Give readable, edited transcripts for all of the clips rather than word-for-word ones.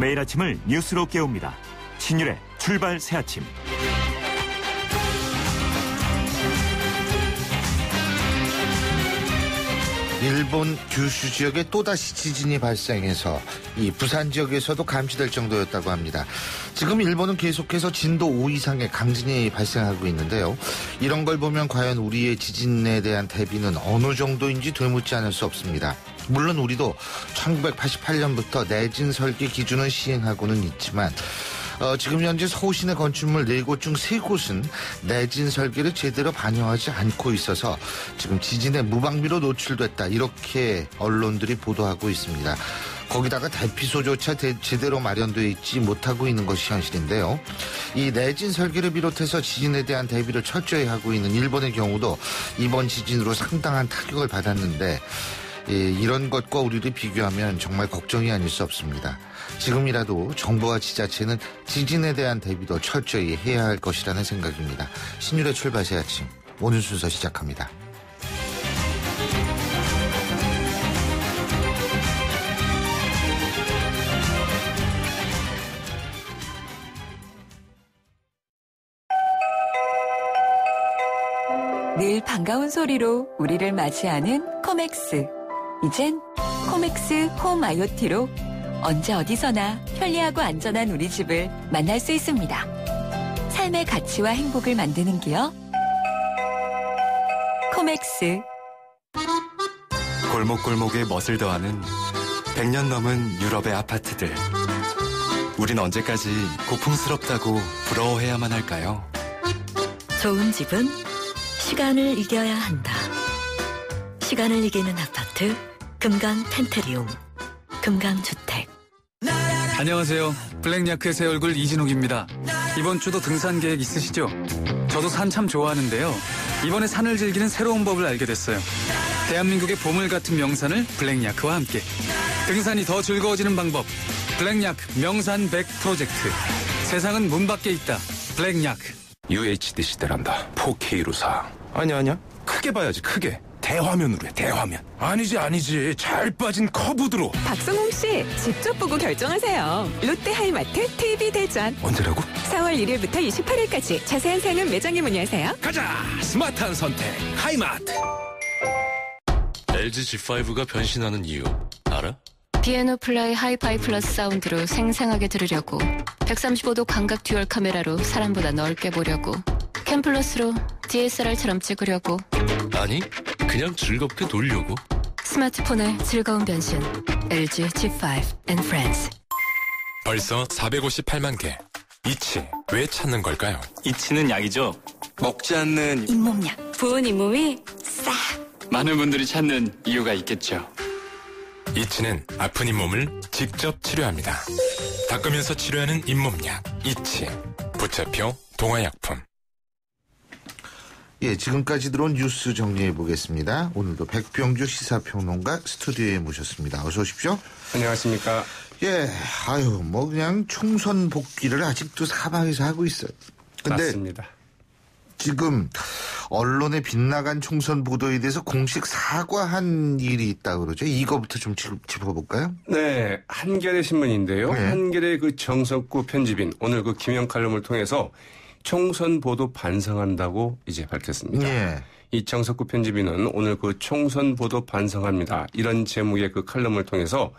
매일 아침을 뉴스로 깨웁니다. 신율의 출발 새아침. 일본 규슈 지역에 또다시 지진이 발생해서 이 부산 지역에서도 감지될 정도였다고 합니다. 지금 일본은 계속해서 진도 5 이상의 강진이 발생하고 있는데요. 이런 걸 보면 과연 우리의 지진에 대한 대비는 어느 정도인지 되묻지 않을 수 없습니다. 물론 우리도 1988년부터 내진 설계 기준을 시행하고는 있지만 지금 현재 서울시내 건축물 4곳 중 3곳은 내진 설계를 제대로 반영하지 않고 있어서 지금 지진에 무방비로 노출됐다, 이렇게 언론들이 보도하고 있습니다. 거기다가 대피소조차 제대로 마련되어 있지 못하고 있는 것이 현실인데요. 이 내진 설계를 비롯해서 지진에 대한 대비를 철저히 하고 있는 일본의 경우도 이번 지진으로 상당한 타격을 받았는데, 이런 것과 우리를 비교하면 정말 걱정이 아닐 수 없습니다. 지금이라도 정부와 지자체는 지진에 대한 대비도 철저히 해야 할 것이라는 생각입니다. 신율의 출발 새아침, 오늘 순서 시작합니다. 늘 반가운 소리로 우리를 맞이하는 코맥스. 이젠 코맥스 홈 IoT로 언제 어디서나 편리하고 안전한 우리 집을 만날 수 있습니다. 삶의 가치와 행복을 만드는 기업 코맥스. 골목골목에 멋을 더하는 100년 넘은 유럽의 아파트들. 우린 언제까지 고풍스럽다고 부러워해야만 할까요? 좋은 집은 시간을 이겨야 한다. 시간을 이기는 아파트 금강 펜트리움, 금강주택. 안녕하세요. 블랙야크의 새 얼굴 이진욱입니다. 이번 주도 등산 계획 있으시죠? 저도 산 참 좋아하는데요. 이번에 산을 즐기는 새로운 법을 알게 됐어요. 대한민국의 보물 같은 명산을 블랙야크와 함께. 등산이 더 즐거워지는 방법. 블랙야크 명산 100 프로젝트. 세상은 문 밖에 있다. 블랙야크. UHD 시대란다. 4K로 사. 아니야. 크게 봐야지, 크게. 대화면으로 해, 대화면. 아니지. 잘 빠진 커브드로. 박성웅 씨, 직접 보고 결정하세요. 롯데 하이마트 TV 대전. 언제라고? 4월 1일부터 28일까지. 자세한 사항은 매장에 문의하세요. 가자! 스마트한 선택, 하이마트. LG G5가 변신하는 이유 알아? 피아노 플라이 하이파이 플러스 사운드로 생생하게 들으려고, 135도 광각 듀얼 카메라로 사람보다 넓게 보려고, 캠 플러스로 DSLR처럼 찍으려고. 아니, 그냥 즐겁게 돌려고. 스마트폰의 즐거운 변신. LG G5 and Friends. 벌써 458만 개. 이치, 왜 찾는 걸까요? 이치는 약이죠. 먹지 않는 잇몸약. 부은 잇몸이 싹. 많은 분들이 찾는 이유가 있겠죠. 이치는 아픈 잇몸을 직접 치료합니다. 닦으면서 치료하는 잇몸약, 이치. 부채표 동아약품. 예, 지금까지 들어온 뉴스 정리해 보겠습니다. 오늘도 백병주 시사평론가 스튜디오에 모셨습니다. 어서 오십시오. 안녕하십니까. 예, 그냥 총선 복귀를 아직도 사방에서 하고 있어요. 근데 맞습니다. 지금 언론에 빗나간 총선 보도에 대해서 공식 사과한 일이 있다고 그러죠. 이거부터 좀 짚어볼까요? 네, 한겨레 신문인데요. 네. 한겨레 정석구 편집인 오늘 김영 칼럼을 통해서 총선 보도 반성한다고 이제 밝혔습니다. 예. 이 정석구 편집인은 오늘 총선 보도 반성합니다, 이런 제목의 칼럼을 통해서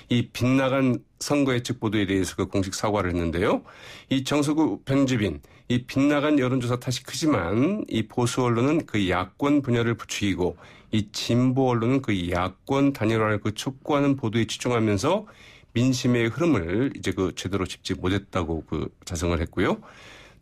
이 빗나간 선거 예측 보도에 대해서 공식 사과를 했는데요. 이 정석구 편집인, 이 빗나간 여론조사 탓이 크지만 이 보수 언론은 야권 분열을 부추기고, 이 진보 언론은 야권 단일화를 촉구하는 보도에 치중하면서 민심의 흐름을 이제 제대로 짚지 못했다고 자성을 했고요.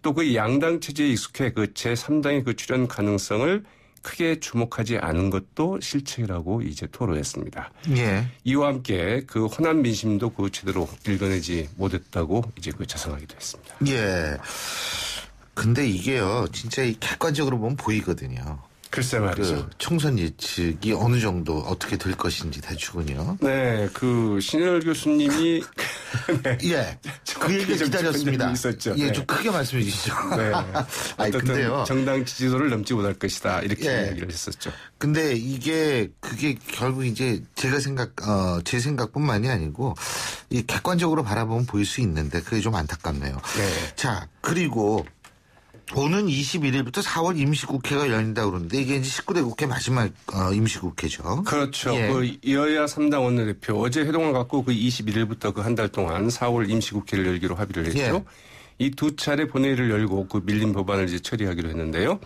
또 양당 체제에 익숙해 제3당의 출연 가능성을 크게 주목하지 않은 것도 실책이라고 이제 토로했습니다. 예. 이와 함께 호남 민심도 제대로 읽어내지 못했다고 이제 자성하기도 했습니다. 예. 근데 이게요, 진짜 객관적으로 보면 보이거든요. 글쎄 말이죠. 총선 예측이 어느 정도 어떻게 될 것인지 대충은요. 네, 신열 교수님이 네. 예. 그 얘기 기다렸습니다. 있었죠. 예, 네. 좀 크게 말씀해 주시죠. 네. 아니, 근데요. 정당 지지도를 넘지 못할 것이다. 이렇게 예. 얘기를 했었죠. 근데 그게 결국 이제 제 생각뿐만이 아니고 이 객관적으로 바라보면 보일 수 있는데 그게 좀 안타깝네요. 네. 자, 그리고 오는 21일부터 4월 임시국회가 열린다 그러는데 이게 이제 19대 국회 마지막 임시국회죠. 그렇죠. 예. 그 여야 3당 원내대표 어제 회동을 갖고 그 21일부터 그 한 달 동안 4월 임시국회를 열기로 합의를 했죠. 예. 이 두 차례 본회의를 열고 그 밀린 법안을 이제 처리하기로 했는데요.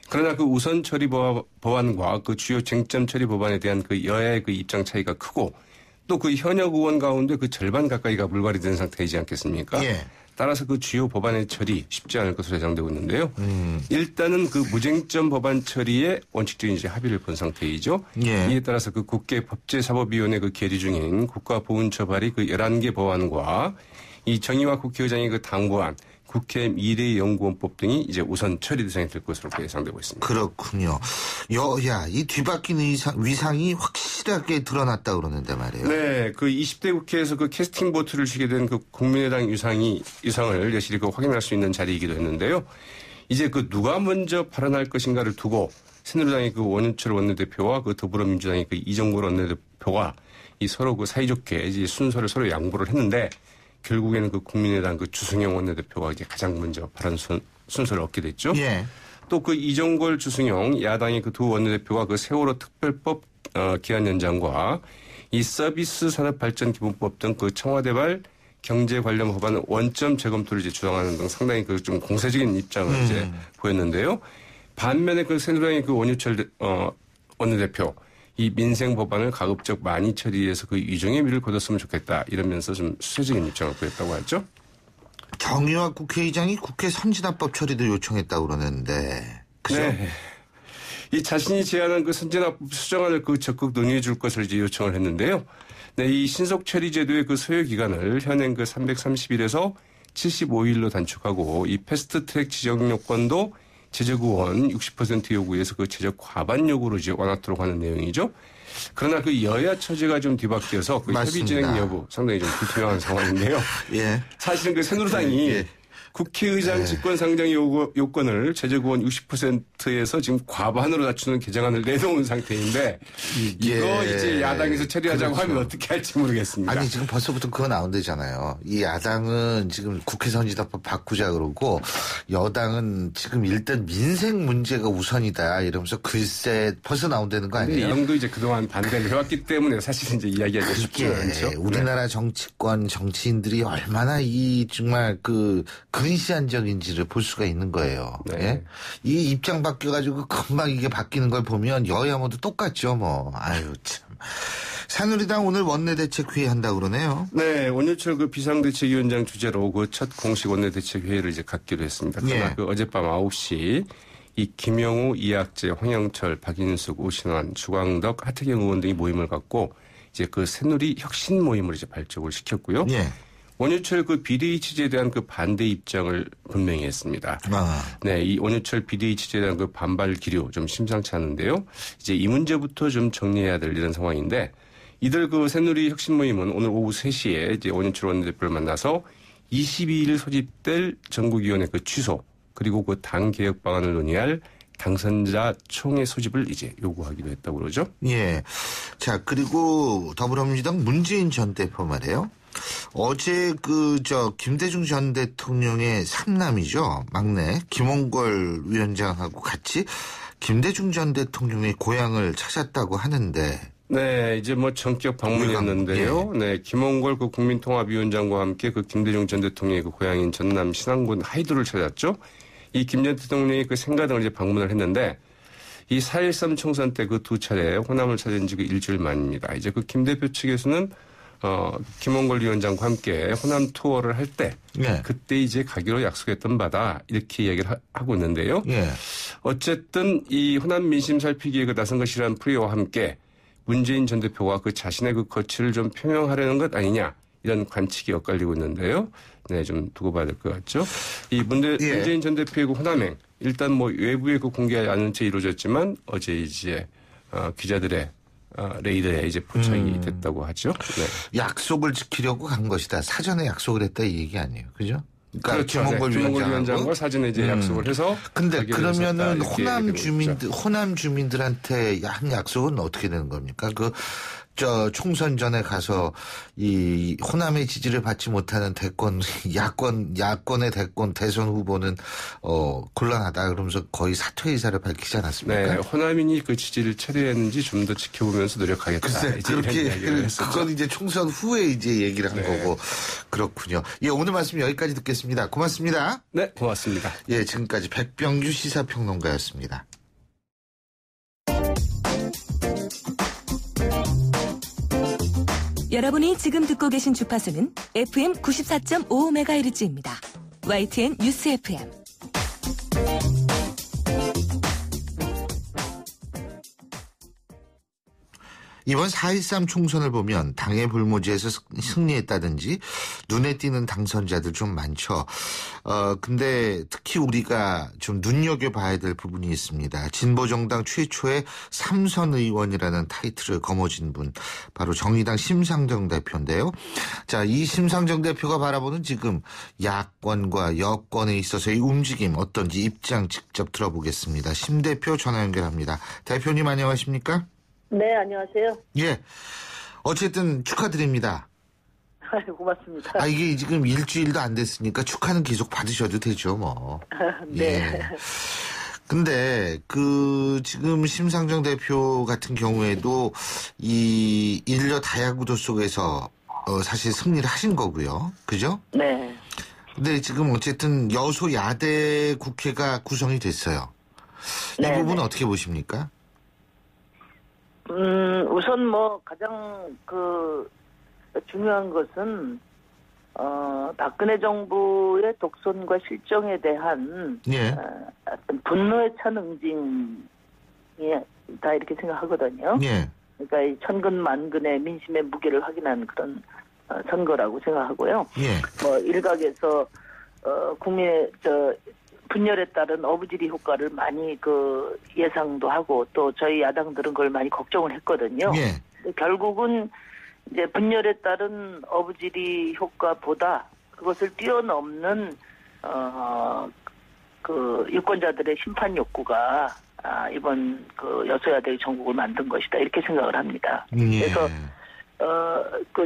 그러나 그 우선 처리 법안과 그 주요 쟁점 처리 법안에 대한 그 여야의 그 입장 차이가 크고 또 그 현역 의원 가운데 그 절반 가까이가 불발이 된 상태이지 않겠습니까? 예. 따라서 그 주요 법안의 처리 쉽지 않을 것으로 예상되고 있는데요. 일단은 그 무쟁점 법안 처리에 원칙적인 이제 합의를 본 상태이죠. 예. 이에 따라서 그 국회 법제사법위원회 그 계류 중인 국가보훈처 발의 그 11개 법안과 이 정의와 국회의장의 그 당부안, 국회 미래연구원법 등이 이제 우선 처리 대상이 될 것으로 예상되고 있습니다. 그렇군요. 여야 이 뒤바뀐 위상이 확실하게 드러났다 그러는데 말이에요. 네, 그 20대 국회에서 그 캐스팅 보트를 쥐게 된 그 국민의당 유상을 여실히 그 확인할 수 있는 자리이기도 했는데요. 이제 그 누가 먼저 발언할 것인가를 두고 새누리당의 그 원윤철 원내대표와 그 더불어민주당의 그 이정걸 원내대표가 이 서로 그 사이좋게 이제 순서를 서로 양보를 했는데 결국에는 그 국민의당 그 주승용 원내대표가 이제 가장 먼저 발언 순서를 얻게 됐죠. 예. 또 그 이정걸 주승용 야당의 그 두 원내대표가 그 세월호 특별법 기한 연장과 이 서비스 산업 발전 기본법 등 그 청와대발 경제 관련 법안 원점 재검토를 이제 주장하는 등 상당히 그 좀 공세적인 입장을 이제 보였는데요. 반면에 그 새누리당의 그 원유철 원내대표 이 민생 법안을 가급적 많이 처리해서 그 이중의 미를 거뒀으면 좋겠다 이러면서 좀 수세적인 입장을 보였다고 하죠. 정의와 국회의장이 국회 선진화법 처리도 요청했다고 그러는데. 그죠? 네. 이 자신이 제안한 그 선진화법 수정안을 그 적극 논의해 줄 것을 이제 요청을 했는데요. 네, 이 신속 처리 제도의 그 소요 기간을 현행 그 330일에서 75일로 단축하고 이 패스트 트랙 지정 요건도 제적 의원 60% 요구에서 그 제적 과반 요구로 이제 완화토록 하는 내용이죠. 그러나 그 여야 처지가 좀 뒤바뀌어서 그 협의 진행 여부 상당히 좀 불투명한 상황인데요. 예. 사실은 그 새누리당이 예. 국회의장 직권상정 요건을 제적 의원 60%에서 지금 과반으로 낮추는 개정안을 내놓은 상태인데 이거 이제 야당에서 처리하자고 그렇죠. 하면 어떻게 할지 모르겠습니다. 아니 지금 벌써부터 그거 나온대잖아요. 이 야당은 지금 국회 선진화법 바꾸자 그러고 여당은 지금 일단 민생 문제가 우선이다 이러면서 글쎄 벌써 나온다는 거 아니에요? 이 형도 이제 그동안 반대를 해왔기 때문에 사실 이제 이야기하기가 쉽지 않죠. 우리나라 정치권 정치인들이 얼마나 이 정말 그 근시안적인지를 볼 수가 있는 거예요. 네. 예? 이 입장 바뀌어가지고 금방 이게 바뀌는 걸 보면 여야 모두 똑같죠, 뭐. 아유 참. 새누리당 오늘 원내대책회의 한다고 그러네요. 네, 원유철 그 비상대책위원장 주재로 그 첫 공식 원내대책회의를 이제 갖기로 했습니다. 그러나 그 어젯밤 9시 이 김영우, 이학재, 황영철, 박인숙, 오신환, 주광덕, 하태경 의원 등이 모임을 갖고 이제 그 새누리 혁신 모임을 이제 발족을 시켰고요. 예. 원유철 그 비대위 취재에 대한 그 반대 입장을 분명히 했습니다. 네, 이 원유철 비대위 취재에 대한 그 반발 기류 좀 심상치 않은데요. 이제 이 문제부터 좀 정리해야 될 이런 상황인데 이들 그 새누리 혁신 모임은 오늘 오후 3시에 이제 원유철 원내대표를 만나서 22일 소집될 전국위원회 그 취소 그리고 그 당 개혁 방안을 논의할 당선자 총회 소집을 이제 요구하기로 했다고 그러죠. 예. 자, 그리고 더불어민주당 문재인 전 대표 말이에요. 어제 김대중 전 대통령의 삼남이죠. 막내 김홍걸 위원장하고 같이 김대중 전 대통령의 고향을 찾았다고 하는데. 네, 이제 뭐 전격 방문이었는데요. 예. 네, 김홍걸 그 국민통합위원장과 함께 그 김대중 전 대통령의 그 고향인 전남 신안군 하이도를 찾았죠. 이 김 전 대통령이 그 생가등을 이제 방문을 했는데 이 4.13 총선 때 그 두 차례 호남을 찾은 지 그 일주일 만입니다. 이제 그 김 대표 측에서는 김홍걸 위원장과 함께 호남 투어를 할 때 예. 그때 이제 가기로 약속했던 바다 이렇게 얘기를 하고 있는데요. 예. 어쨌든 이 호남 민심 살피기에 그 나선 것이라는 풀이와 함께 문재인 전 대표가 그 자신의 그 거취를 좀 표명하려는 것 아니냐 이런 관측이 엇갈리고 있는데요. 네, 좀 두고 봐야 될 것 같죠. 이 문재인 전 대표의 그 호남행 일단 뭐 외부에 그 공개하지 않은 채 이루어졌지만 어제 이제 기자들의 레이더에 이제 포착이 됐다고 하죠. 네. 약속을 지키려고 간 것이다. 사전에 약속을 했다 이 얘기 아니에요. 그죠? 그러니까 그렇죠. 김홍걸 위원장과 사전에 이제 약속을 해서. 근데 그러면은 호남 주민들한테 한 약속은 어떻게 되는 겁니까? 총선 전에 가서 이 호남의 지지를 받지 못하는 야권의 대선 후보는 곤란하다 그러면서 거의 사퇴 의사를 밝히지 않았습니까? 네, 호남인이 그 지지를 처리했는지 좀 더 지켜보면서 노력하겠다. 글쎄, 그건 이제 총선 후에 이제 얘기를 한 거고 그렇군요. 예, 오늘 말씀 여기까지 듣겠습니다. 고맙습니다. 네, 고맙습니다. 예, 지금까지 백병규 시사평론가였습니다. 여러분이 지금 듣고 계신 주파수는 FM 94.5MHz입니다. YTN 뉴스 FM. 이번 4.13 총선을 보면 당의 불모지에서 승리했다든지 눈에 띄는 당선자들 좀 많죠. 근데 특히 우리가 좀 눈여겨봐야 될 부분이 있습니다. 진보정당 최초의 3선 의원이라는 타이틀을 거머쥔 분, 바로 정의당 심상정 대표인데요. 자, 이 심상정 대표가 바라보는 지금 야권과 여권에 있어서의 움직임 어떤지 입장 직접 들어보겠습니다. 심 대표 전화 연결합니다. 대표님 안녕하십니까? 네, 안녕하세요. 예. 어쨌든 축하드립니다. 고맙습니다. 이게 지금 일주일도 안 됐으니까 축하는 계속 받으셔도 되죠, 뭐. 네. 예. 근데 지금 심상정 대표 같은 경우에도 이 인려 다야구도 속에서 사실 승리를 하신 거고요. 그죠? 네. 근데 지금 어쨌든 여소야대 국회가 구성이 됐어요. 이 부분은 어떻게 보십니까? 우선 가장 중요한 것은, 박근혜 정부의 독선과 실정에 대한, 어떤 분노에 찬 응징이다, 이렇게 생각하거든요. 예. 그러니까 이 천근만근의 민심의 무게를 확인한 그런, 선거라고 생각하고요. 예. 일각에서, 국민의, 분열에 따른 어부지리 효과를 많이 예상도 하고 또 저희 야당들은 그걸 많이 걱정을 했거든요. 예. 결국은 이제 분열에 따른 어부지리 효과보다 그것을 뛰어넘는 유권자들의 심판 욕구가 이번 여소야대의 전국을 만든 것이다 이렇게 생각을 합니다. 그래서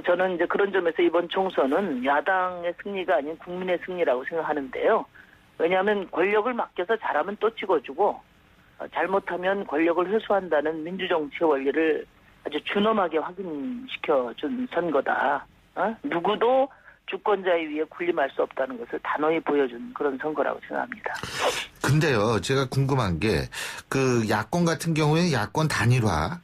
저는 이제 그런 점에서 이번 총선은 야당의 승리가 아닌 국민의 승리라고 생각하는데요. 왜냐하면 권력을 맡겨서 잘하면 또 찍어주고 잘못하면 권력을 회수한다는 민주정치의 원리를 아주 준엄하게 확인시켜준 선거다. 누구도 주권자에 의해 군림할 수 없다는 것을 단호히 보여준 그런 선거라고 생각합니다. 근데요, 제가 궁금한 게 야권 같은 경우에는 야권 단일화,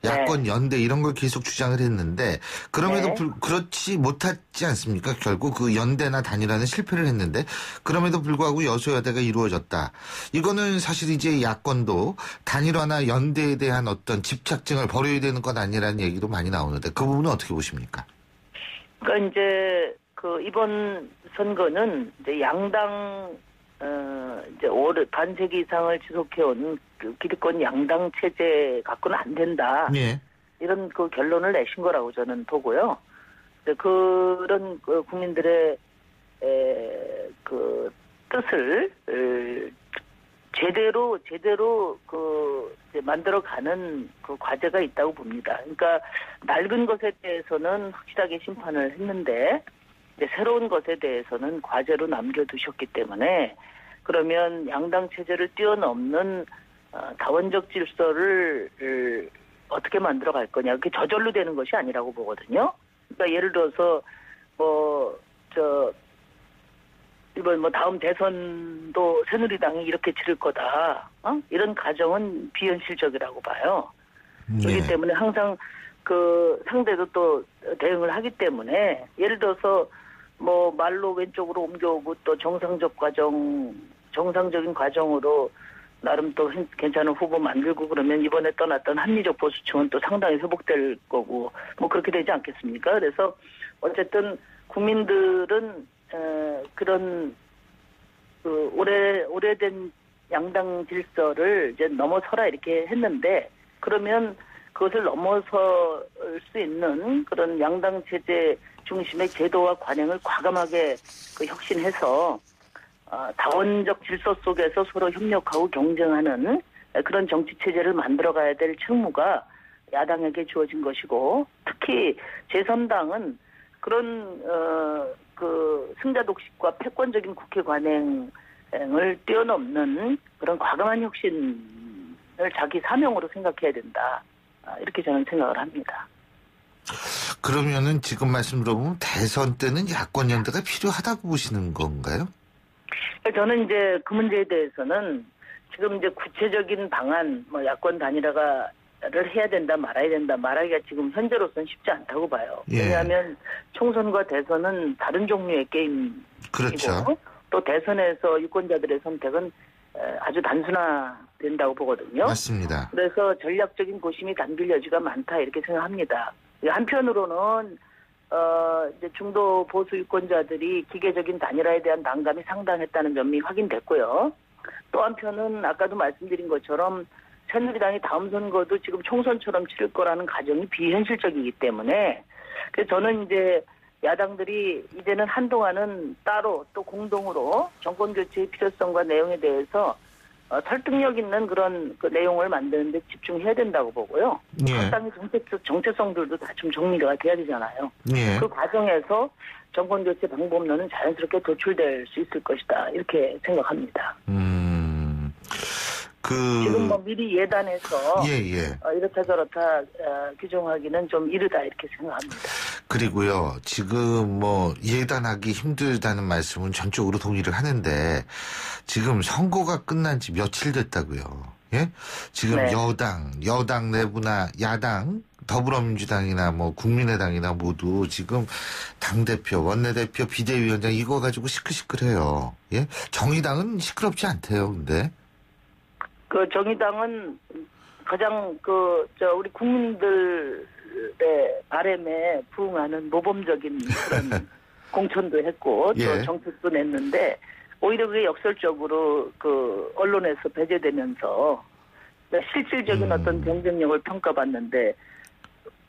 야권 연대 이런 걸 계속 주장을 했는데 그럼에도 그렇지 못하지 않습니까? 결국 연대나 단일화는 실패를 했는데 그럼에도 불구하고 여소야대가 이루어졌다. 이거는 사실 이제 야권도 단일화나 연대에 대한 어떤 집착증을 버려야 되는 건 아니라는 얘기도 많이 나오는데 그 부분은 어떻게 보십니까? 그러니까 이제 이번 선거는 이제 양당 이제 반세기 이상을 지속해온 기득권 양당 체제 갖고는 안 된다. 예. 이런 결론을 내신 거라고 저는 보고요. 그런 국민들의 뜻을 제대로 이제 만들어가는 과제가 있다고 봅니다. 그러니까 낡은 것에 대해서는 확실하게 심판을 했는데 이제 새로운 것에 대해서는 과제로 남겨두셨기 때문에 그러면 양당 체제를 뛰어넘는 다원적 질서를 어떻게 만들어갈 거냐. 그게 저절로 되는 것이 아니라고 보거든요. 그러니까 예를 들어서 이번 다음 대선도 새누리당이 이렇게 치를 거다. 이런 가정은 비현실적이라고 봐요. 그렇기 때문에 항상 상대도 또 대응을 하기 때문에 예를 들어서 말로 왼쪽으로 옮겨오고 또 정상적인 과정으로 나름 또 괜찮은 후보 만들고 그러면 이번에 떠났던 합리적 보수층은 또 상당히 회복될 거고 그렇게 되지 않겠습니까? 그래서 어쨌든 국민들은 그런 오래된 양당 질서를 이제 넘어서라 이렇게 했는데 그러면 그것을 넘어설 수 있는 그런 양당 체제 중심의 제도와 관행을 과감하게 혁신해서 다원적 질서 속에서 서로 협력하고 경쟁하는 그런 정치 체제를 만들어가야 될 책무가 야당에게 주어진 것이고, 특히 제3당은 그런 승자 독식과 패권적인 국회 관행을 뛰어넘는 그런 과감한 혁신을 자기 사명으로 생각해야 된다. 이렇게 저는 생각을 합니다. 그러면은 지금 말씀 들어보면 대선 때는 야권 연대가 필요하다고 보시는 건가요? 저는 이제 그 문제에 대해서는 지금 이제 구체적인 방안, 야권 단일화를 해야 된다, 말아야 된다, 말하기가 지금 현재로서는 쉽지 않다고 봐요. 예. 왜냐하면 총선과 대선은 다른 종류의 게임이고, 그렇죠. 또 대선에서 유권자들의 선택은 아주 단순화된다고 보거든요. 맞습니다. 그래서 전략적인 고심이 담길 여지가 많다 이렇게 생각합니다. 한편으로는 이제 중도 보수 유권자들이 기계적인 단일화에 대한 난감이 상당했다는 점이 확인됐고요. 또 한편은 아까도 말씀드린 것처럼 새누리당이 다음 선거도 지금 총선처럼 치를 거라는 가정이 비현실적이기 때문에, 그래서 저는 이제 야당들이 이제는 한동안은 따로 또 공동으로 정권 교체의 필요성과 내용에 대해서 설득력 있는 그런 내용을 만드는 데 집중해야 된다고 보고요. 예. 상당히 정체성들도 다 좀 정리가 돼야 되잖아요. 예. 그 과정에서 정권 교체 방법론은 자연스럽게 도출될 수 있을 것이다. 이렇게 생각합니다. 지금 미리 예단해서 이렇다 저렇다 규정하기는 좀 이르다 이렇게 생각합니다. 그리고요, 지금 예단하기 힘들다는 말씀은 전적으로 동의를 하는데, 지금 선거가 끝난 지 며칠 됐다고요. 예? 지금 네. 여당 내부나 야당, 더불어민주당이나 국민의당이나 모두 지금 당대표, 원내대표, 비대위원장 이거 가지고 시끌시끌해요. 예? 정의당은 시끄럽지 않대요, 근데. 정의당은 가장 우리 국민들의 바람에 부응하는 모범적인 그런 공천도 했고, 예. 또 정책도 냈는데, 오히려 그게 역설적으로 언론에서 배제되면서 실질적인 어떤 경쟁력을 평가받는데,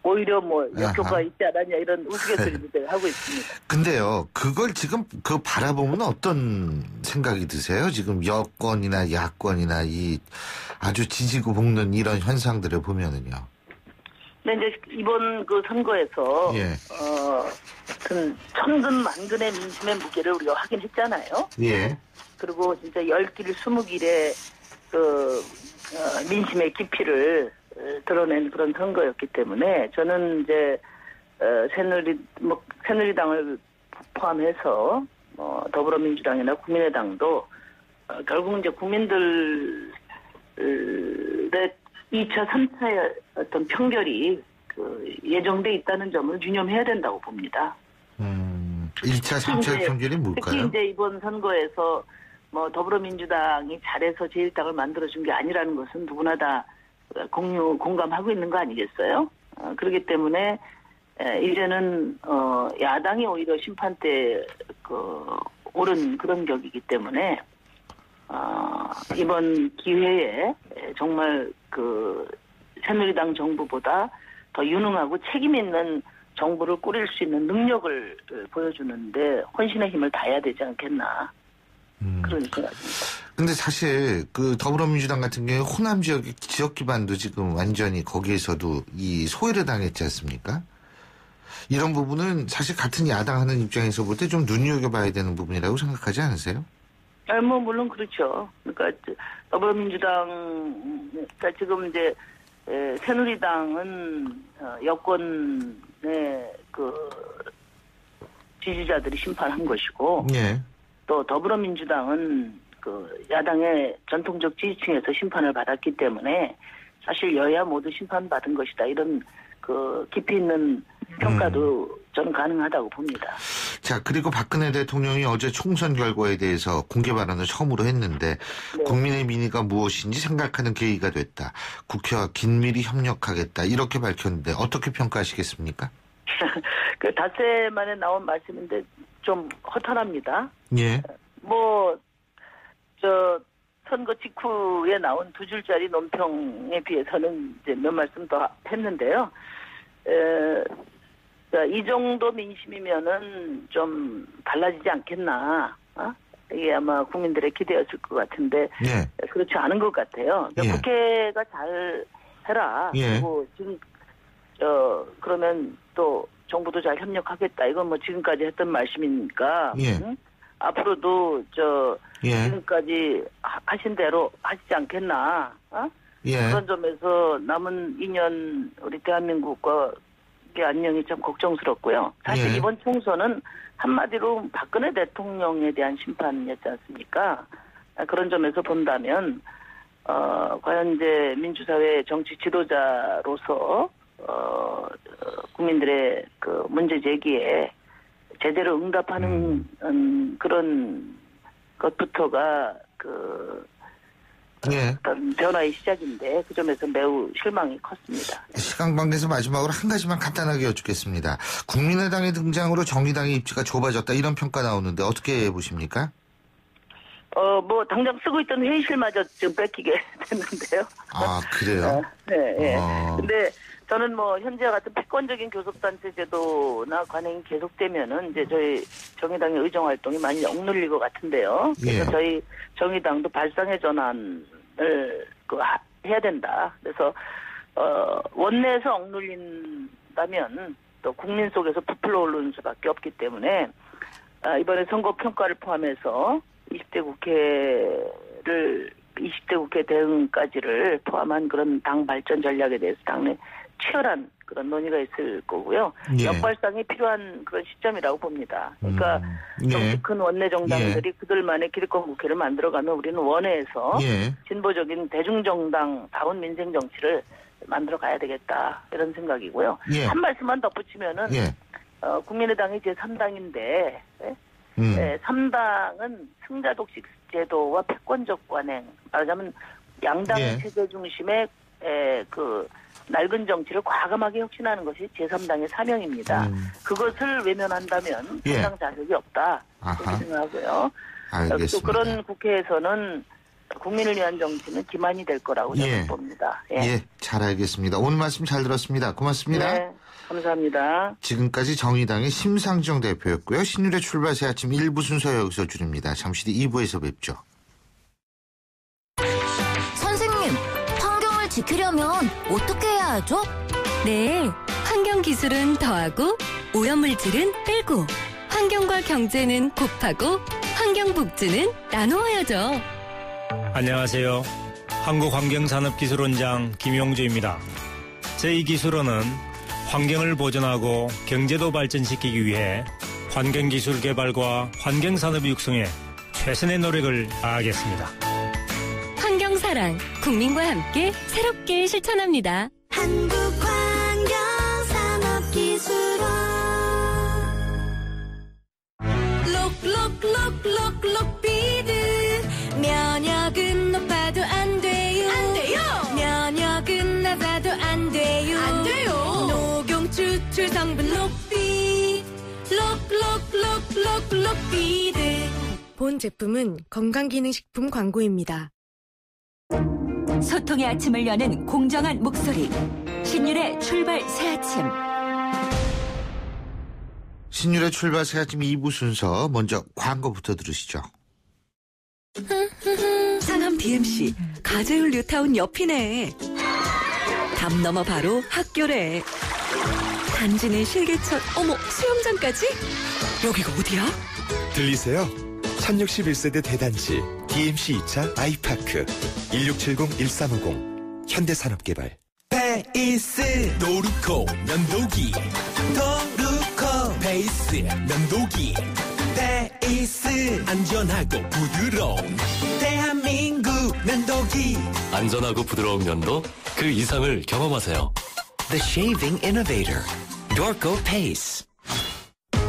오히려 역효과가 있지 않았냐 이런 우스갯소리도 하고 있습니다. 근데요, 그걸 지금 바라보면 어떤 생각이 드세요? 지금 여권이나 야권이나 이 아주 지지고 볶는 이런 현상들을 보면은요. 네, 이제 이번 선거에서 천근 만근의 민심의 무게를 우리가 확인했잖아요. 예. 그리고 진짜 10길 20길의 민심의 깊이를 드러낸 그런 선거였기 때문에 저는 이제 새누리당을 포함해서 더불어민주당이나 국민의당도 결국 이제 국민들의 2차, 3차의 어떤 평결이 예정돼 있다는 점을 유념해야 된다고 봅니다. 1차, 3차 평결이 뭘까요? 특히 이제 이번 선거에서 더불어민주당이 잘해서 제1당을 만들어준 게 아니라는 것은 누구나 다 공감하고 있는 거 아니겠어요? 그렇기 때문에 이제는 야당이 오히려 심판대에 오른 그런 격이기 때문에 이번 기회에 정말 새누리당 정부보다 더 유능하고 책임 있는 정부를 꾸릴 수 있는 능력을 보여주는데 헌신의 힘을 다해야 되지 않겠나 그런 생각입니다. 근데 사실 더불어민주당 같은 경우에 호남 지역 기반도 지금 완전히 거기에서도 이 소외를 당했지 않습니까? 이런 부분은 사실 같은 야당 하는 입장에서 볼 때 좀 눈여겨봐야 되는 부분이라고 생각하지 않으세요? 물론 그렇죠. 그러니까 더불어민주당, 지금 이제 새누리당은 여권의 지지자들이 심판한 것이고, 예. 또 더불어민주당은 야당의 전통적 지지층에서 심판을 받았기 때문에 사실 여야 모두 심판받은 것이다. 이런 깊이 있는 평가도 저는 가능하다고 봅니다. 자, 그리고 박근혜 대통령이 어제 총선 결과에 대해서 공개 발언을 처음으로 했는데 국민의 민의가 무엇인지 생각하는 계기가 됐다. 국회와 긴밀히 협력하겠다. 이렇게 밝혔는데 어떻게 평가하시겠습니까? 닷새 만에 나온 말씀인데 좀 허탈합니다. 예. 선거 직후에 나온 2줄짜리 논평에 비해서는 이제 몇 말씀 더 했는데요. 이 정도 민심이면은 좀 달라지지 않겠나. 이게 아마 국민들의 기대였을 것 같은데 예. 그렇지 않은 것 같아요. 예. 국회가 잘 해라. 예. 그리고 지금 그러면 또 정부도 잘 협력하겠다. 이건 뭐 지금까지 했던 말씀이니까. 예. 응? 앞으로도 예. 지금까지 하신 대로 하시지 않겠나. 예. 그런 점에서 남은 2년 우리 대한민국과 안녕이 참 걱정스럽고요. 사실 예. 이번 총선은 한마디로 박근혜 대통령에 대한 심판이었지 않습니까? 그런 점에서 본다면 과연 이제 민주사회 정치 지도자로서 국민들의 그 문제 제기에 제대로 응답하는 그런 것부터가 예. 어떤 변화의 시작인데 그 점에서 매우 실망이 컸습니다. 시간 관계에서 마지막으로 한 가지만 간단하게 여쭙겠습니다. 국민의당의 등장으로 정의당의 입지가 좁아졌다 이런 평가 나오는데 어떻게 보십니까? 뭐 당장 쓰고 있던 회의실마저 지금 뺏기게 됐는데요. 아 그래요? 네. 네. 근데 저는 뭐 현재와 같은 패권적인 교섭단체 제도나 관행이 계속되면은 이제 저희 정의당의 의정 활동이 많이 억눌릴 것 같은데요. 그래서 예. 저희 정의당도 발상의 전환을 해야 된다. 그래서 원내에서 억눌린다면 또 국민 속에서 부풀어 오르는 수밖에 없기 때문에 이번에 선거 평가를 포함해서 20대 국회 대응까지를 포함한 그런 당 발전 전략에 대해서 당내 치열한 그런 논의가 있을 거고요. 예. 역발상이 필요한 그런 시점이라고 봅니다. 그러니까 좀 큰 원내 정당들이 그들만의 기득권 국회를 만들어가면 우리는 원내에서 진보적인 대중정당다운 민생 정치를 만들어 가야 되겠다 이런 생각이고요. 한 말씀만 덧붙이면은 국민의당이 제3당인데 3당은 승자독식 제도와 패권적 관행, 말하자면 양당 체제 중심의 그 낡은 정치를 과감하게 혁신하는 것이 제3당의 사명입니다. 그것을 외면한다면 상당 자격이 없다 그렇게 생각하고요. 또 그런 국회에서는 국민을 위한 정치는 기만이 될 거라고 저는 봅니다. 잘 알겠습니다. 오늘 말씀 잘 들었습니다. 고맙습니다. 네, 감사합니다. 지금까지 정의당의 심상정 대표였고요. 신율의 출발 새 아침 1부 순서 여기서 줄입니다. 잠시 뒤 2부에서 뵙죠. 선생님, 환경을 지키려면 어떻게 해야 하죠? 네, 환경기술은 더하고 오염물질은 빼고 환경과 경제는 곱하고 환경복지는 나누어야죠. 안녕하세요. 한국환경산업기술원장 김용주입니다. 제2기술원은 환경을 보존하고 경제도 발전시키기 위해 환경기술 개발과 환경산업 육성에 최선의 노력을 다하겠습니다. 환경사랑, 국민과 함께 새롭게 실천합니다. 한국환경산업기술원 록비드 면역은 높아도 안 돼요. 면역은 낮아도 안 돼요. 녹용 추출 성분 록비드 록비드 본 제품은 건강기능식품 광고입니다. 소통의 아침을 여는 공정한 목소리. 신율의 출발 새아침. 신율의 출발 새 아침 2부 순서 먼저 광고부터 들으시죠. 상암 DMC 가재울 뉴타운 옆이네. 담 넘어 바로 학교래. 단지는 실개천, 어머 수영장까지? 여기가 어디야? 들리세요? 1611세대 대단지 DMC 2차 아이파크 1670-1350 현대산업개발. 베이스 노루코 면도기 도루코 베이스 면도기 베이스 안전하고 부드러운 대한민국 면도기. 안전하고 부드러운 면도 그 이상을 경험하세요. The Shaving Innovator Dorco Pace.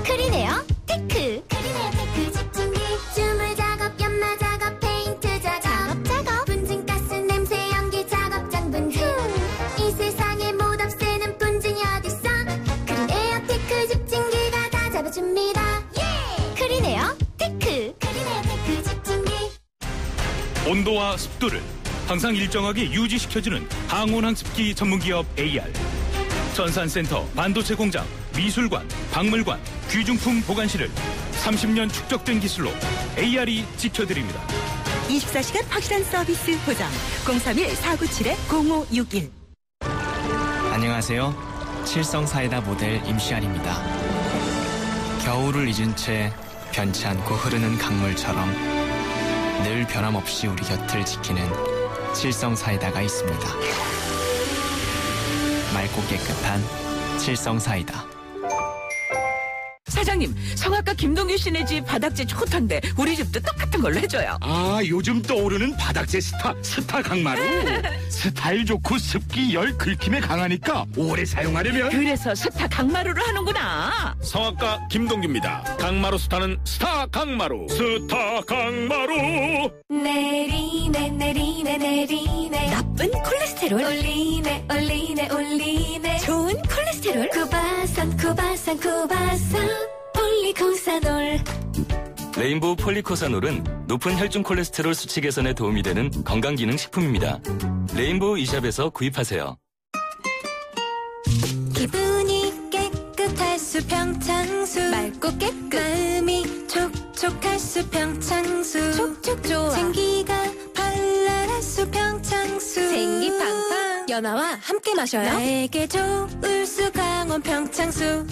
크리네어 테크. 크리네어 테크 집중기 주물 작업 연마 작업 페인트 작업 분진가스 냄새 연기 작업장 분진. 이 세상에 못 없애는 분진이 어딨어. 크리네어 테크 집중기가 다 잡아줍니다. 크리네어 테크. 크리네어 테크 집중기. 온도와 습도를 항상 일정하게 유지시켜주는 항온항습기 전문기업 AR. 전산센터, 반도체 공장, 미술관, 박물관, 귀중품 보관실을 30년 축적된 기술로 AR이 지켜드립니다. 24시간 확실한 서비스 보장 031-497-0561. 안녕하세요. 칠성사이다 모델 임시안입니다. 겨울을 잊은 채 변치 않고 흐르는 강물처럼 늘 변함없이 우리 곁을 지키는 칠성사이다가 있습니다. 맑고 깨끗한 칠성사이다. 사장님, 성악가 김동규 씨네 집 바닥재 좋던데 우리 집도 똑같은 걸로 해줘요. 아, 요즘 떠오르는 바닥재 스타 강마루. 스타일 좋고 습기, 열, 긁힘에 강하니까 오래 사용하려면. 그래서 스타 강마루를 하는구나. 성악가 김동규입니다. 강마루 스타는 스타 강마루. 스타 강마루. 내리네 내리네 내리네 나쁜 콜레스테롤 올리네 올리네 올리네 좋은 콜레스테롤 쿠바산 쿠바산 쿠바산 폴리코사놀. 레인보우 폴리코사놀은 높은 혈중 콜레스테롤 수치 개선에 도움이 되는 건강기능식품입니다. 레인보우 이샵에서 구입하세요. 기분이 깨끗할 수 평창수 맑고 깨끗 마음이 촉촉할 수 평창수 촉촉 좋아 생기가 발랄할 수 평창수 생기 팡팡 연아와 함께 마셔요. 나에게 좋을 수 강원 평창수.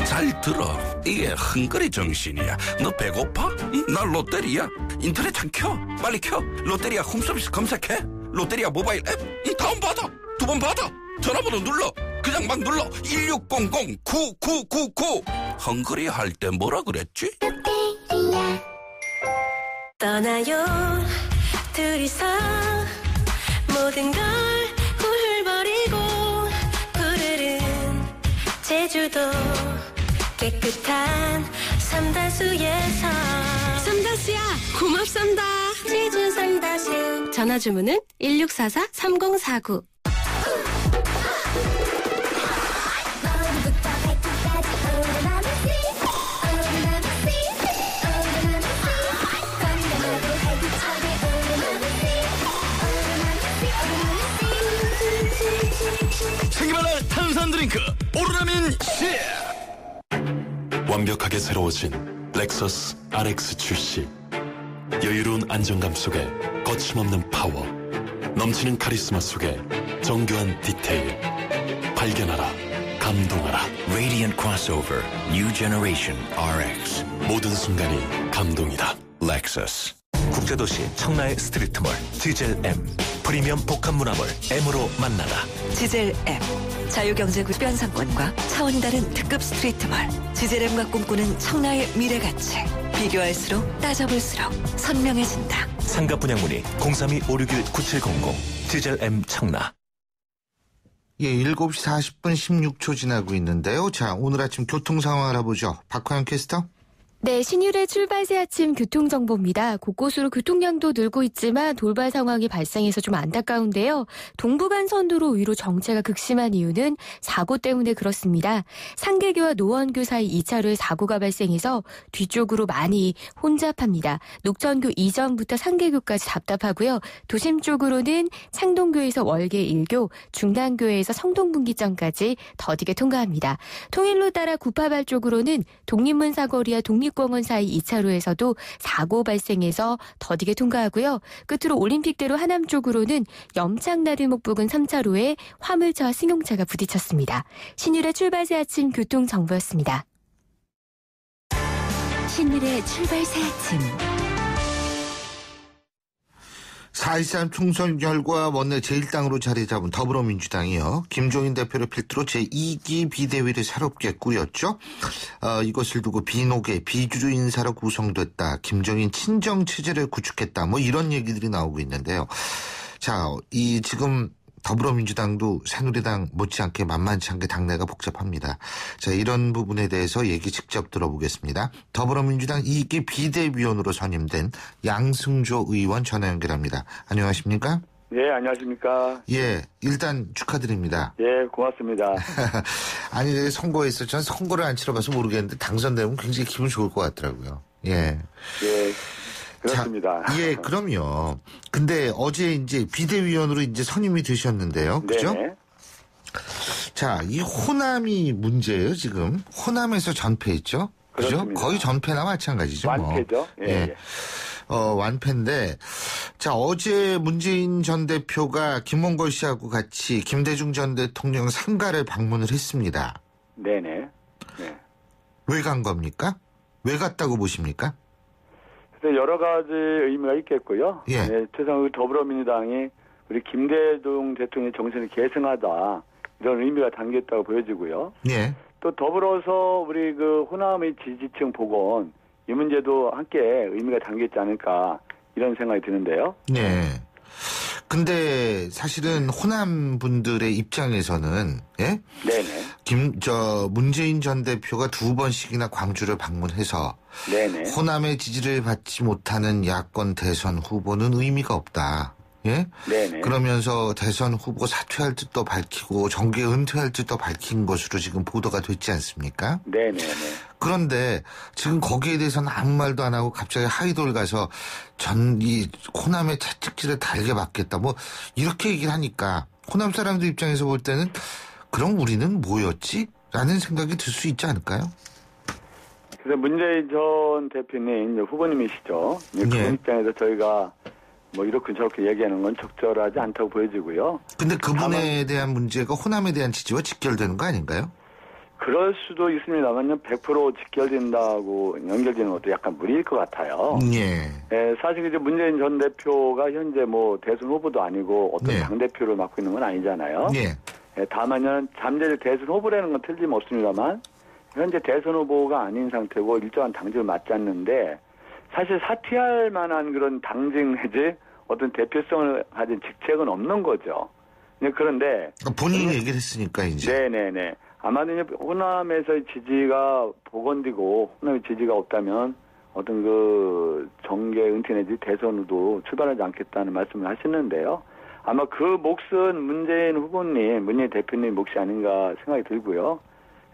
잘 들어. 이게 헝거리 정신이야. 너 배고파? 나 롯데리아. 인터넷 참 켜. 빨리 켜. 롯데리아 홈서비스 검색해. 롯데리아 모바일 앱. 다운받아. 2번 받아. 전화번호 눌러. 그냥 막 눌러. 1600-9999. 헝거리 할 때 뭐라 그랬지? 롯데리아. 떠나요 둘이서 모든 걸 훌훌거리고 푸르른 제주도 깨끗한 삼다수에서 삼다수야 고맙습니다. 제주 삼다수. 전화 주문은 1644-3049. 생기발랄 탄산 드링크 오로라민 씨. 완벽하게 새로워진 렉서스 RX 출시. 여유로운 안정감 속에 거침없는 파워, 넘치는 카리스마 속에 정교한 디테일. 발견하라, 감동하라. Radiant Crossover New Generation RX. 모든 순간이 감동이다. Lexus. 국제도시 청라의 스트리트몰 지젤 M. 프리미엄 복합문화몰 M으로 만나다. 지젤 M. 자유경제구 변상권과 차원이 다른 특급 스트리트몰. 지젤 M과 꿈꾸는 청라의 미래가치. 비교할수록 따져볼수록 선명해진다. 상가 분양문의 032-561-9700. 지젤 M 청라. 예, 7시 40분 16초 지나고 있는데요. 자, 오늘 아침 교통 상황 알아보죠. 박화영 캐스터. 네, 신율의 출발 새 아침 교통정보입니다. 곳곳으로 교통량도 늘고 있지만 돌발 상황이 발생해서 좀 안타까운데요. 동부간선도로 위로 정체가 극심한 이유는 사고 때문에 그렇습니다. 상계교와 노원교 사이 2차로에 사고가 발생해서 뒤쪽으로 많이 혼잡합니다. 녹천교 이전부터 상계교까지 답답하고요. 도심 쪽으로는 창동교에서 월계 1교, 중단교에서 성동분기점까지 더디게 통과합니다. 통일로 따라 구파발 쪽으로는 독립문 사거리와 국립공원 사이 2차로에서도 사고 발생해서 더디게 통과하고요. 끝으로 올림픽대로 하남 쪽으로는 염창나들목 부근 3차로에 화물차와 승용차가 부딪혔습니다. 신율의 출발새 아침 교통정보였습니다. 신율의 출발새 아침. 4.13 총선 결과 원내 제1당으로 자리 잡은 더불어민주당이요. 김종인 대표를 필두로 제2기 비대위를 새롭게 꾸렸죠. 이것을 두고 비노계, 비주류 인사로 구성됐다. 김종인 친정체제를 구축했다. 뭐 이런 얘기들이 나오고 있는데요. 자, 지금 더불어민주당도 새누리당 못지않게 만만치 않게 당내가 복잡합니다. 자, 이런 부분에 대해서 얘기 직접 들어보겠습니다. 더불어민주당 2기 비대위원으로 선임된 양승조 의원 전화 연결합니다. 안녕하십니까? 네, 안녕하십니까? 예, 일단 축하드립니다. 예, 고맙습니다. 아니, 선거에서 전 선거를 안 치러봐서 모르겠는데 당선되면 굉장히 기분 좋을 것 같더라고요. 예. 예. 그렇습니다. 자, 예, 그럼요. 근데 어제 이제 비대위원으로 이제 선임이 되셨는데요. 그죠? 네네. 자, 이 호남이 문제예요, 지금. 호남에서 전패했죠? 그죠? 그렇습니다. 거의 전패나 마찬가지죠. 완패죠. 뭐. 예, 예. 예. 완패인데, 자, 어제 문재인 전 대표가 김홍걸 씨하고 같이 김대중 전 대통령 상가를 방문을 했습니다. 네네. 네. 왜 간 겁니까? 왜 갔다고 보십니까? 그래서 여러 가지 의미가 있겠고요. 예. 네, 최소한 더불어민주당이 우리 김대중 대통령의 정신을 계승하다 이런 의미가 담겼다고 보여지고요. 예. 또 더불어서 우리 그 호남의 지지층 복원 이 문제도 함께 의미가 담겼지 않을까 이런 생각이 드는데요. 네. 근데 사실은 호남 분들의 입장에서는 예? 네네. 문재인 전 대표가 2번씩이나 광주를 방문해서 네네. 호남의 지지를 받지 못하는 야권 대선 후보는 의미가 없다. 예? 네네. 그러면서 대선 후보 사퇴할 뜻도 밝히고 정계 은퇴할 뜻도 밝힌 것으로 지금 보도가 됐지 않습니까? 네네네. 그런데 지금 거기에 대해서는 아무 말도 안 하고 갑자기 하이돌 가서 이 호남의 채찍질을 달게 받겠다. 뭐 이렇게 얘기를 하니까 호남 사람들 입장에서 볼 때는 그럼 우리는 뭐였지? 라는 생각이 들 수 있지 않을까요? 그래서 문재인 전 대표님 후보님이시죠. 그 입장에서 저희가 뭐 이렇게 저렇게 얘기하는 건 적절하지 않다고 보여지고요. 근데 그분에 대한 문제가 호남에 대한 지지와 직결되는 거 아닌가요? 그럴 수도 있습니다만 100% 직결된다고 연결되는 것도 약간 무리일 것 같아요. 예. 예, 사실 이제 문재인 전 대표가 현재 뭐 대선 후보도 아니고 어떤 당 대표를 맡고 있는 건 아니잖아요. 예. 예, 다만 잠재적 대선 후보라는 건 틀림없습니다만 현재 대선 후보가 아닌 상태고 일정한 당직을 맡지 않는데 사실 사퇴할 만한 그런 당직 내지 어떤 대표성을 가진 직책은 없는 거죠. 그런데 본인이 얘기를 했으니까 이제. 네네네. 아마도 이제 호남에서의 지지가 복원되고 호남의 지지가 없다면 어떤 그 정계 은퇴 내지 대선으로 출발하지 않겠다는 말씀을 하시는데요. 아마 그 몫은 문재인 후보님, 문재인 대표님 몫이 아닌가 생각이 들고요.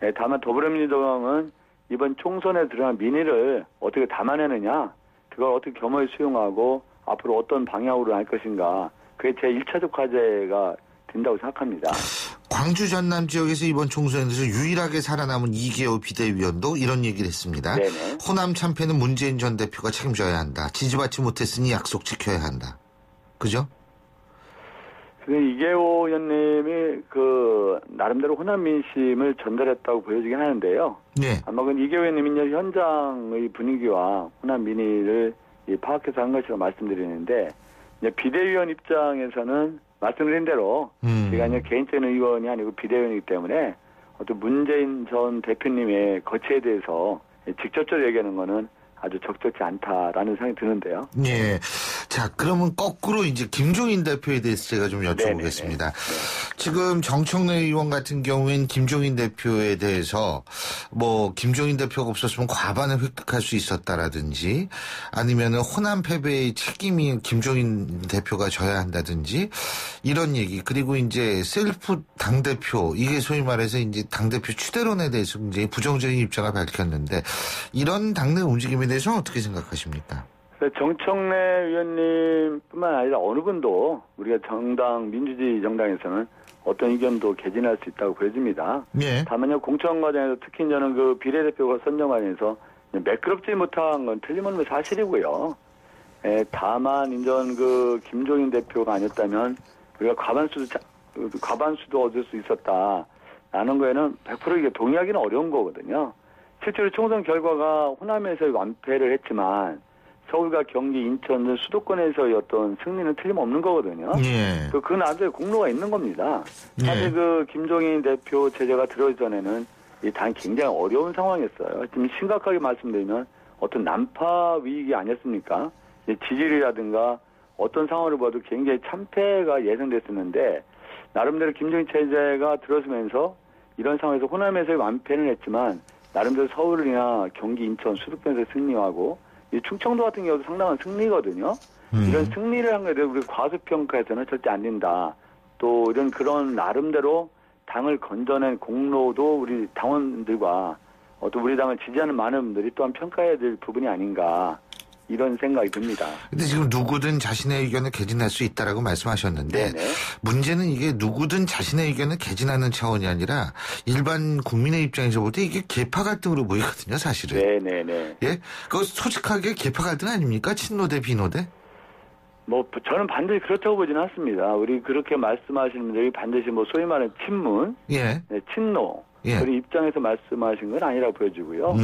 예, 다만 더불어민주당은 이번 총선에 들어간 민의를 어떻게 담아내느냐, 그걸 어떻게 겸허히 수용하고 앞으로 어떤 방향으로 할 것인가, 그게 제 1차적 과제가 된다고 생각합니다. 광주 전남 지역에서 이번 총선에서 유일하게 살아남은 이계호 비대위원도 이런 얘기를 했습니다. 네네. 호남 참패는 문재인 전 대표가 책임져야 한다. 지지받지 못했으니 약속 지켜야 한다. 그죠? 이계호 의원님이 그 나름대로 호남 민심을 전달했다고 보여지긴 하는데요. 네. 아마 그 이계호 의원님이 현장의 분위기와 호남 민의를 파악해서 한 것이라고 말씀드리는데 이제 비대위원 입장에서는 말씀드린 대로 제가 이제 개인적인 의원이 아니고 비대위원이기 때문에 어떤 문재인 전 대표님의 거취에 대해서 직접적으로 얘기하는 거는 아주 적절치 않다라는 생각이 드는데요. 예. 자, 그러면 거꾸로 이제 김종인 대표에 대해서 제가 좀 여쭤보겠습니다. 네네네. 지금 정청래 의원 같은 경우엔 김종인 대표에 대해서 뭐 김종인 대표가 없었으면 과반을 획득할 수 있었다라든지 아니면은 호남 패배의 책임이 김종인 대표가 져야 한다든지 이런 얘기 그리고 이제 셀프 당대표 이게 소위 말해서 이제 당대표 추대론에 대해서 이제 부정적인 입장을 밝혔는데 이런 당내 움직임에 대해서는 어떻게 생각하십니까? 정청래 의원님뿐만 아니라 어느 분도 우리가 정당 민주주의 정당에서는 어떤 의견도 개진할 수 있다고 보여집니다. 예. 다만요 공천 과정에서 특히 저는 그 비례대표가 선정 과정에서 매끄럽지 못한 건 틀림없는 사실이고요. 다만 인전 그 김종인 대표가 아니었다면 우리가 과반수도 얻을 수 있었다라는 거에는 100% 이게 동의하기는 어려운 거거든요. 실제로 총선 결과가 호남에서 완패를 했지만 서울과 경기, 인천 등 수도권에서의 어떤 승리는 틀림없는 거거든요. 예. 그 나름대로 공로가 있는 겁니다. 사실 예. 그 김종인 대표 체제가 들어오기 전에는 이 당이 굉장히 어려운 상황이었어요. 지금 심각하게 말씀드리면 어떤 난파 위기 아니었습니까? 지지율이라든가 어떤 상황을 봐도 굉장히 참패가 예상됐었는데 나름대로 김종인 체제가 들어서면서 이런 상황에서 호남에서의 완패는 했지만 나름대로 서울이나 경기, 인천, 수도권에서 승리하고 이 충청도 같은 경우도 상당한 승리거든요. 이런 승리를 한 거에 대해서 우리 과소평가해서는 절대 안 된다. 또 이런 그런 나름대로 당을 건져낸 공로도 우리 당원들과 또 우리 당을 지지하는 많은 분들이 또한 평가해야 될 부분이 아닌가 이런 생각이 듭니다. 근데 지금 누구든 자신의 의견을 개진할 수 있다라고 말씀하셨는데 네네. 문제는 이게 누구든 자신의 의견을 개진하는 차원이 아니라 일반 국민의 입장에서 볼 때 이게 계파 갈등으로 보이거든요, 사실은. 네네네. 예, 그거 솔직하게 계파 갈등 아닙니까? 친노 대 비노 대? 뭐 저는 반드시 그렇다고 보지는 않습니다. 우리 그렇게 말씀하시는 분들이 반드시 뭐 소위 말하는 친문, 예, 네, 친노. 예. 그런 입장에서 말씀하신 건 아니라고 보여지고요.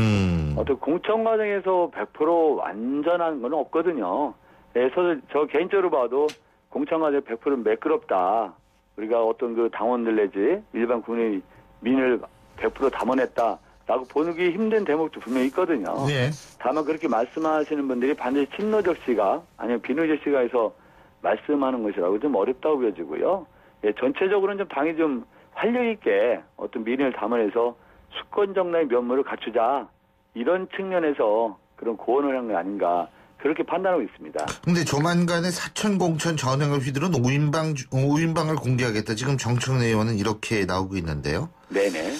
어떤 공천 과정에서 100% 완전한 건 없거든요. 그래서 저 개인적으로 봐도 공천 과정 100% 매끄럽다. 우리가 어떤 그 당원들 내지 일반 국민의 민을 100% 담아냈다라고 보기 힘든 대목도 분명히 있거든요. 예. 다만 그렇게 말씀하시는 분들이 반드시 친노적 시각 아니면 비노적 시각에서 말씀하는 것이라고 좀 어렵다고 보여지고요. 예, 전체적으로는 좀 당이 좀 활력 있게 어떤 민의를 담아내서 수권 정당의 면모를 갖추자 이런 측면에서 그런 고언을 한 게 아닌가 그렇게 판단하고 있습니다. 근데 조만간에 사천 공천 전횡을 휘두른 5인방을 공개하겠다. 지금 정청래 의원은 이렇게 나오고 있는데요. 네네.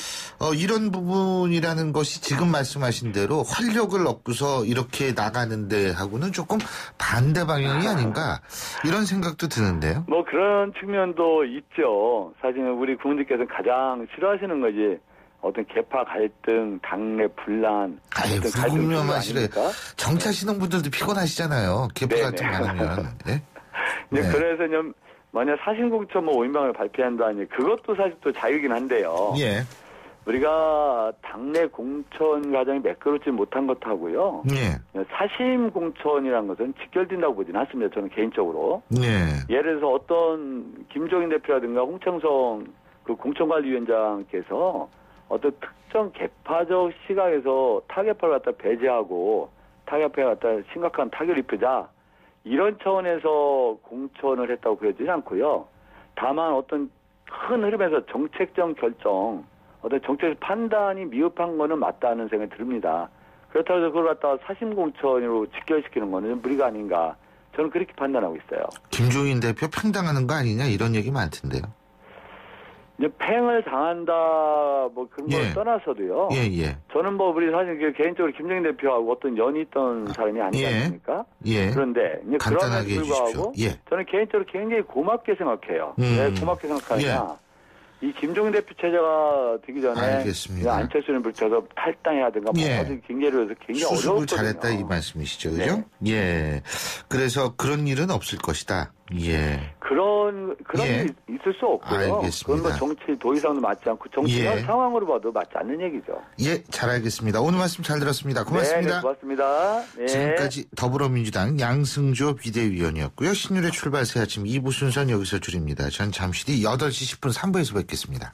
이런 부분이라는 것이 지금 말씀하신 대로 활력을 얻고서 이렇게 나가는데 하고는 조금 반대 방향이 아닌가 이런 생각도 드는데요. 뭐 그런 측면도 있죠. 사실은 우리 국민들께서는 가장 싫어하시는 거지. 어떤 계파 갈등, 당내 분란, 아유, 불공명하시래. 정치하시는 분들도 피곤하시잖아요. 계파 갈등 많으면. 예? 네. 그래서 좀 만약 사신공천 뭐 5인방을 발표한다니 그것도 사실 또 자유긴 한데요. 예. 우리가 당내 공천 과정이 매끄럽지 못한 것하고요. 예. 사심 공천이라는 것은 직결된다고 보지는 않습니다. 저는 개인적으로. 예. 예를 들어서 어떤 김종인 대표라든가 홍창성 그 공천관리위원장께서 어떤 특정 계파적 시각에서 타격파를 갖다 배제하고 타격파에 갖다 심각한 타격을 입히자 이런 차원에서 공천을 했다고 보여지지 않고요. 다만 어떤 큰 흐름에서 정책적 결정, 어떤 정책 판단이 미흡한 거는 맞다는 생각이 듭니다. 그렇다고 해서 그걸 갖다가 사심공천으로 직결시키는 거는 무리가 아닌가. 저는 그렇게 판단하고 있어요. 김종인 대표 팽당하는 거 아니냐 이런 얘기 많던데요. 이제 팽을 당한다 뭐 그런 걸 떠나서도요. 예. 저는 뭐 우리 사실 개인적으로 김정인 대표하고 어떤 연이 있던 사람이 아니지 않습니까? 예. 그런데 이제 그럼에도 불구하고 예. 저는 개인적으로 굉장히 고맙게 생각해요. 왜 고맙게 생각하냐? 이 김종인 대표 체제가 되기 전에 알겠습니다. 안철수를 붙여서 탈당해야든가 뭐 어떤 경제를 해서 굉장히 수습을 어려웠거든요. 잘했다 이 말씀이시죠, 그죠? 네. 예. 그래서 그런 일은 없을 것이다. 예. 그런 일이 있을 수 없고요. 알겠습니다. 그건 뭐 정치 도의상도 맞지 않고 정치 상황으로 봐도 맞지 않는 얘기죠. 예, 잘 알겠습니다. 오늘 말씀 잘 들었습니다. 고맙습니다. 네, 고맙습니다. 네. 지금까지 더불어민주당 양승조 비대위원이었고요. 신율의 출발 새 아침 2부 순서는 여기서 줄입니다. 전 잠시 뒤 8시 10분 3부에서 뵙겠습니다.